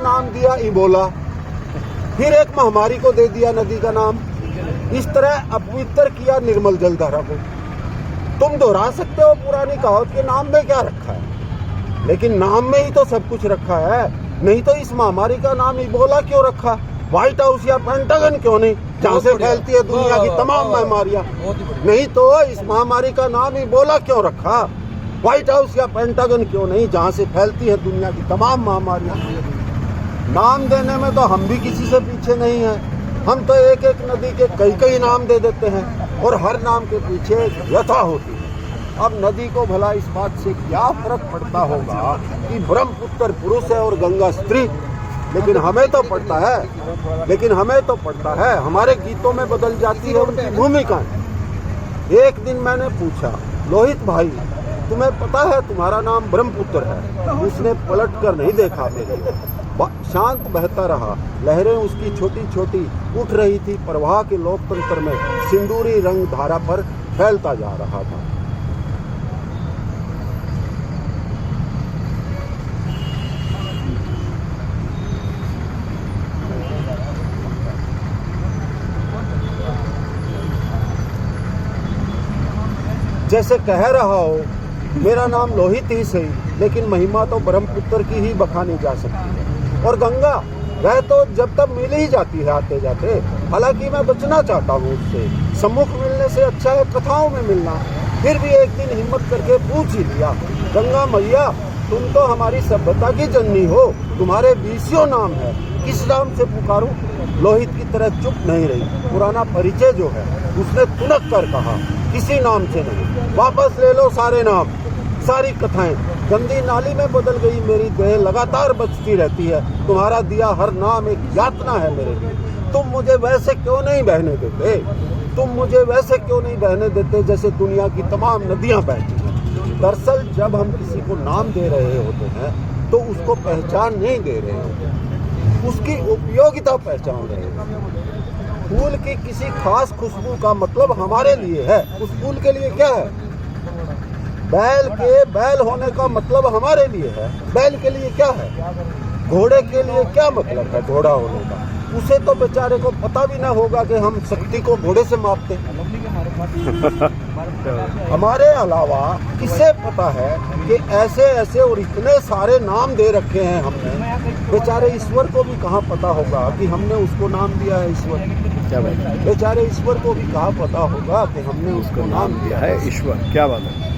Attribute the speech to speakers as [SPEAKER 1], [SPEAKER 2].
[SPEAKER 1] नाम दिया इबोला, फिर एक महामारी को दे दिया नदी का नाम। इस तरह अपवित्र किया निर्मल जलधारा को। तुम दोहरा सकते हो पुरानी कहावत के नाम में क्या रखा है, लेकिन नाम में ही तो सब कुछ रखा है। नहीं तो इस महामारी का नाम इबोला क्यों रखा, व्हाइट हाउस या पेंटागन क्यों नहीं, जहाँ से फैलती है दुनिया की तमाम बीमारियां। नहीं तो इस महामारी का नाम इबोला क्यों रखा, व्हाइट हाउस या पेंटागन क्यों नहीं, जहाँ से फैलती है दुनिया की तमाम महामारियां। नाम देने में तो हम भी किसी से पीछे नहीं हैं। हम तो एक एक नदी के कई कई नाम दे देते हैं और हर नाम के पीछे व्यथा होती है। अब नदी को भला इस बात से क्या फर्क पड़ता होगा कि ब्रह्मपुत्र पुरुष है और गंगा स्त्री, लेकिन हमें तो पड़ता है। हमारे गीतों में बदल जाती है उनकी भूमिका। एक दिन मैंने पूछा, लोहित भाई तुम्हें पता है तुम्हारा नाम ब्रह्मपुत्र है? उसने पलट कर नहीं देखा मेरे, शांत बहता रहा। लहरें उसकी छोटी छोटी उठ रही थी, प्रवाह के लोकतंत्र में सिंदूरी रंग धारा पर फैलता जा रहा था। जैसे कह रहा हो मेरा नाम लोहित ही सही, लेकिन महिमा तो ब्रह्मपुत्र की ही बखानी जा सकती है। और गंगा वह तो जब तक मिल ही जाती है आते जाते। हालांकि मैं बचना चाहता हूँ उससे, सम्मुख मिलने से अच्छा है कथाओं में मिलना। फिर भी एक दिन हिम्मत करके पूछ ही लिया, गंगा मैया तुम तो हमारी सभ्यता की जननी हो, तुम्हारे 20 नाम है, किस नाम से पुकारूं? लोहित की तरह चुप नहीं रही। पुराना परिचय जो है उसने तुनक कर कहा, किसी नाम से नहीं, वापस ले लो सारे नाम, सारी कथाएं। गंदी नाली में बदल गई मेरी देह, लगातार बचती रहती है। तुम्हारा दिया हर नाम एक यातना है मेरे लिए। तुम मुझे वैसे क्यों नहीं बहने देते, जैसे दुनिया की तमाम नदियां बहती हैं। दरअसल जब हम किसी को नाम दे रहे होते हैं तो उसको पहचान नहीं दे रहे होते, उसकी उपयोगिता पहचान रहे होते। फूल की किसी खास खुशबू का मतलब हमारे लिए है, उस फूल के लिए क्या है? बैल के बैल होने का मतलब हमारे लिए है, बैल के लिए क्या है? घोड़े के लिए क्या मतलब है घोड़ा होने का? उसे तो बेचारे को पता भी ना होगा कि हम शक्ति को घोड़े से मापते हैं। हमारे अलावा किसे पता है कि ऐसे ऐसे और इतने सारे नाम दे रखे हैं हमने। बेचारे ईश्वर को भी कहाँ पता होगा कि हमने उसको नाम दिया है ईश्वर।
[SPEAKER 2] क्या बात है?
[SPEAKER 1] बेचारे ईश्वर को भी कहाँ पता होगा कि हमने उसको नाम दिया है
[SPEAKER 2] ईश्वर। क्या बात है?